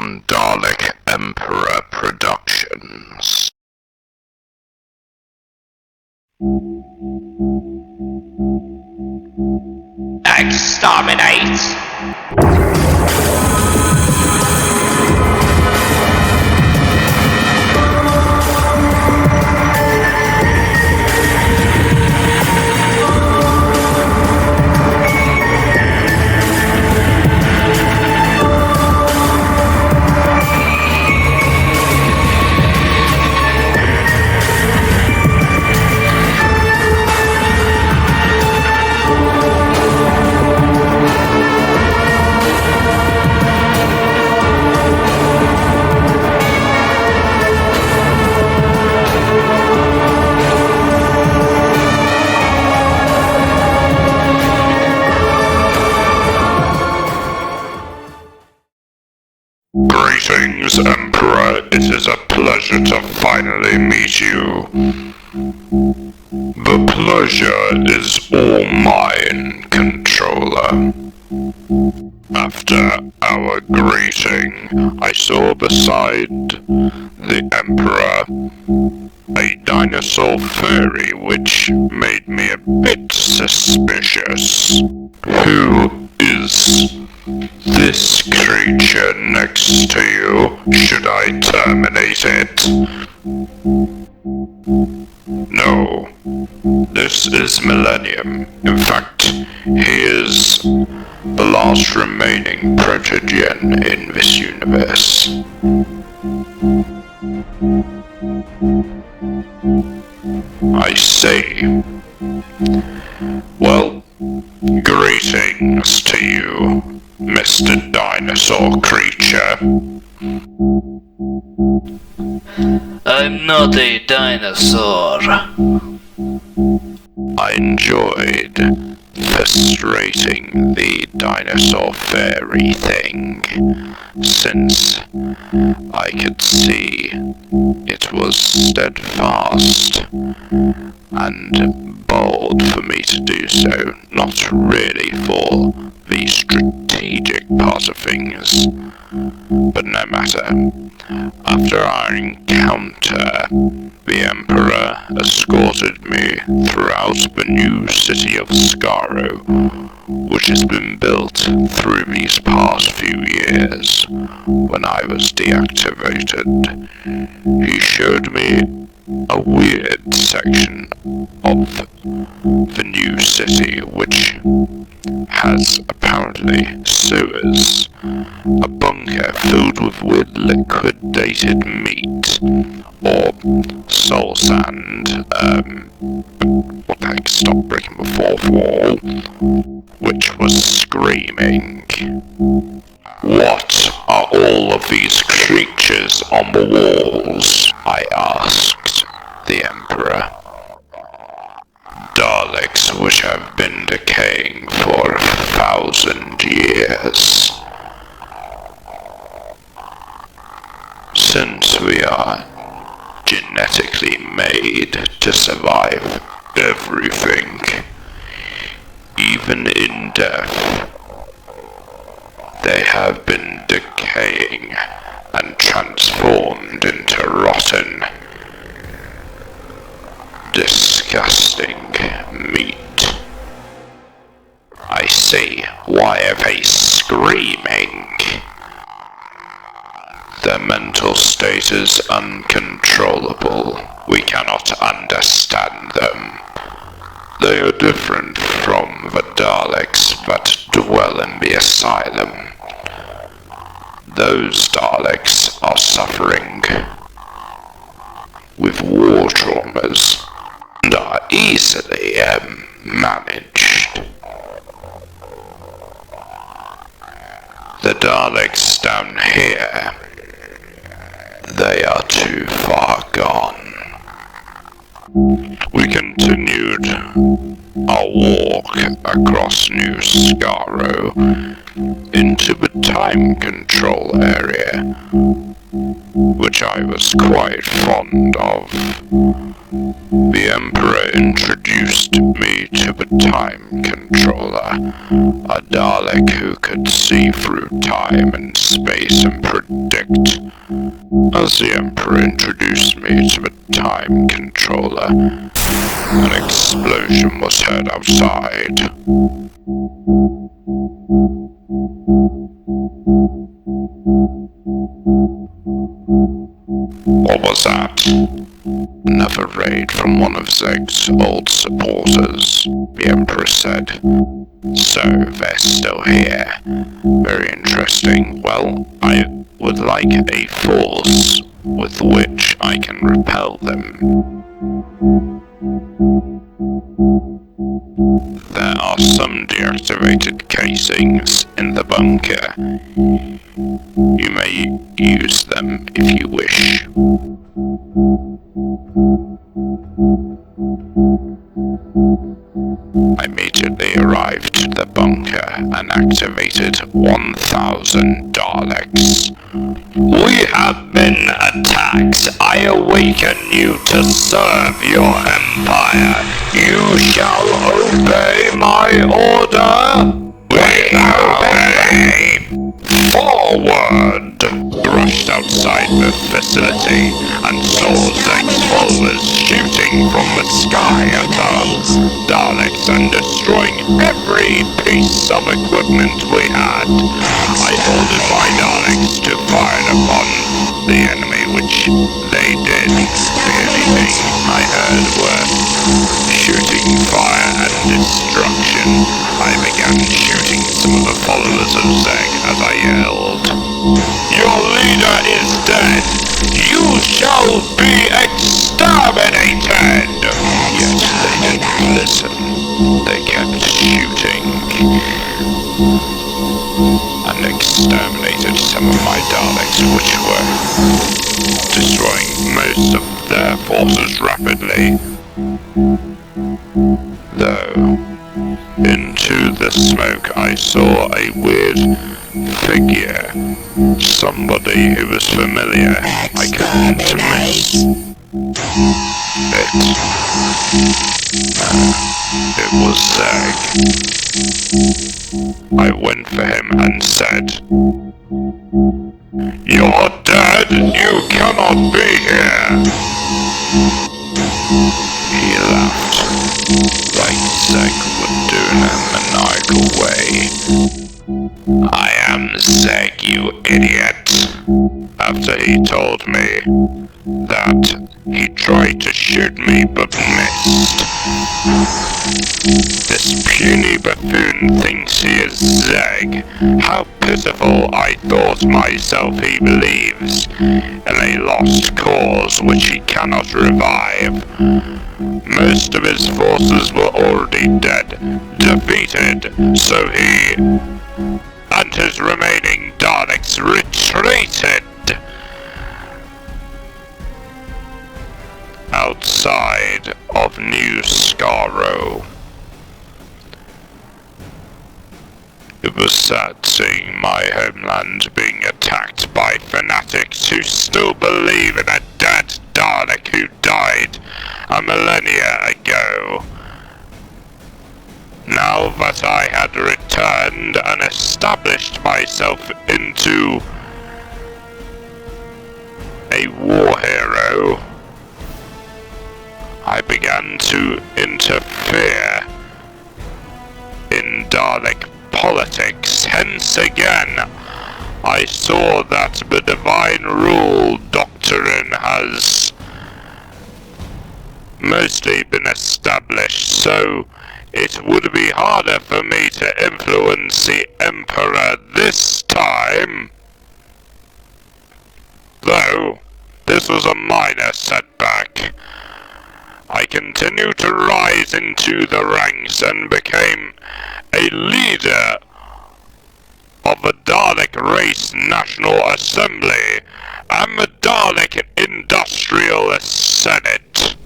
from Dalek Emperor Productions. Exterminate! Greetings, Emperor. It is a pleasure to finally meet you. The pleasure is all mine, Controller. After our greeting, I saw beside the Emperor a dinosaur fairy which made me a bit suspicious. Who is this creature next to you? Should I terminate it? No. This is Millennium. In fact, he is the last remaining protogen in this universe. I see. Well, greetings to you, Mr. Dinosaur Creature. I'm not a dinosaur. I enjoyed frustrating the dinosaur fairy thing, since I could see it was steadfast and bold for me to do so, not really for the strategic part of things. But no matter. After our encounter, the Emperor escorted me throughout the new city of Skaro, which has been built through these past few years. When I was deactivated, he showed me a weird section of the new city which has apparently sewers, a bunker filled with weird liquidated meat, or soul sand, what the heck, stop breaking the fourth wall, which was screaming. What are all of these creatures on the walls? I asked the Emperor. Daleks which have been decaying for 1,000 years. Since we are genetically made to survive everything, even in death, they have been decaying and transformed into rotten, disgusting meat. I see. Why are they screaming? Their mental state is uncontrollable. We cannot understand them. They are different from the Daleks that dwell in the asylum. Those Daleks are suffering with war traumas and are easily managed. The Daleks down here, they are too far gone. We continued our walk across New Skaro into the time control area, which I was quite fond of. The Emperor introduced me to the time controller, a Dalek who could see through time and space and predict. As the Emperor introduced me to the time controller, an explosion was heard outside. What was that? Another raid from one of Zeg's old supporters, the Emperor said. So, they're still here. Very interesting. Well, I would like a force with which I can repel them. There are some deactivated casings in the bunker. You may use them if you wish. I immediately arrived to the bunker and activated 1,000 Daleks. We have been attacked. I awaken you to serve your empire. You shall obey my order. We obey. Forward! Rushed outside the facility and saw Zeg's followers shooting from the sky at us, Daleks, and destroying every piece of equipment we had. I ordered my Daleks to fire upon the enemy, which they did. The only thing I heard were shooting, fire, and destruction. I began shooting some of the followers of Zeg as I yelled, "Your leader is dead! You shall be exterminated!" Yet they didn't listen. They kept shooting and exterminated some of my Daleks, which were destroying most of their forces rapidly. Though, into the smoke I saw a weird figure. Somebody who was familiar. I couldn't miss it. It was Zeg. I went for him and said, "You're dead! You cannot be here!" He laughed, like Zeg would do in a maniacal way. "I am Zeg, you idiot!" After he told me that he tried to shoot me but missed. This puny buffoon thinks he is Zeg. How pitiful I thought myself he believes in a lost cause which he cannot revive. Most of his forces were already dead, defeated, so he and his remaining Daleks retreated outside of New Skaro. It was sad seeing my homeland being attacked by fanatics who still believe in a dead Dalek who died a millennia ago. Now that I had returned and established myself into a war hero, I began to interfere in Dalek politics. Hence again, I saw that the divine rule doctrine has mostly been established, so it would be harder for me to influence the Emperor this time. Though, this was a minor setback. I continued to rise into the ranks and became a leader of the Dalek Race National Assembly and the Dalek Industrial Senate,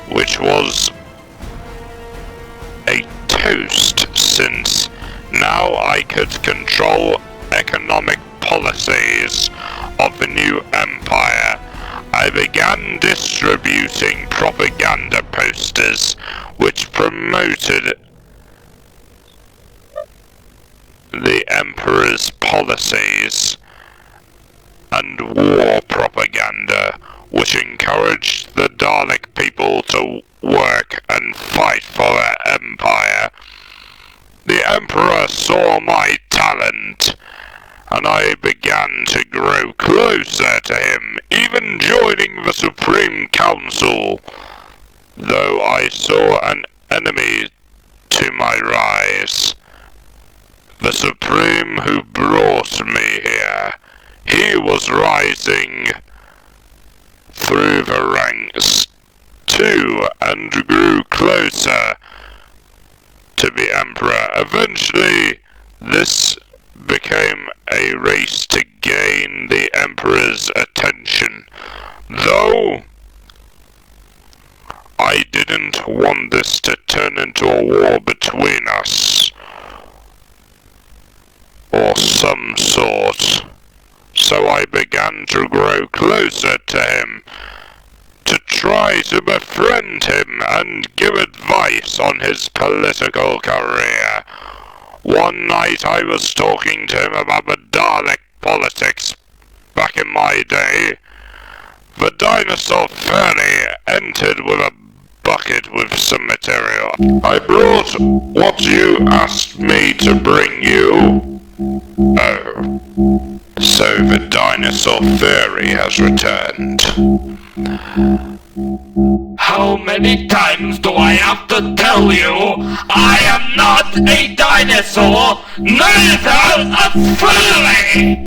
which was now I could control economic policies of the new empire, I began distributing propaganda posters which promoted the emperor's policies and war propaganda which encouraged the Dalek people to work and fight for their empire. The emperor saw my talent, and I began to grow closer to him, even joining the Supreme Council, though I saw an enemy to my rise. The Supreme who brought me here, he was rising through the ranks too, and grew closer to the Emperor. Eventually, this became a race to gain the Emperor's attention, though I didn't want this to turn into a war between us, or some sort. So I began to grow closer to him, to try to befriend him and give advice on his political career. One night I was talking to him about the Dalek politics back in my day. The dinosaur fairy entered with a bucket with some material. I brought what you asked me to bring you. Oh. So the dinosaur fairy has returned. How many times do I have to tell you? I am not a dinosaur, neither a fairy!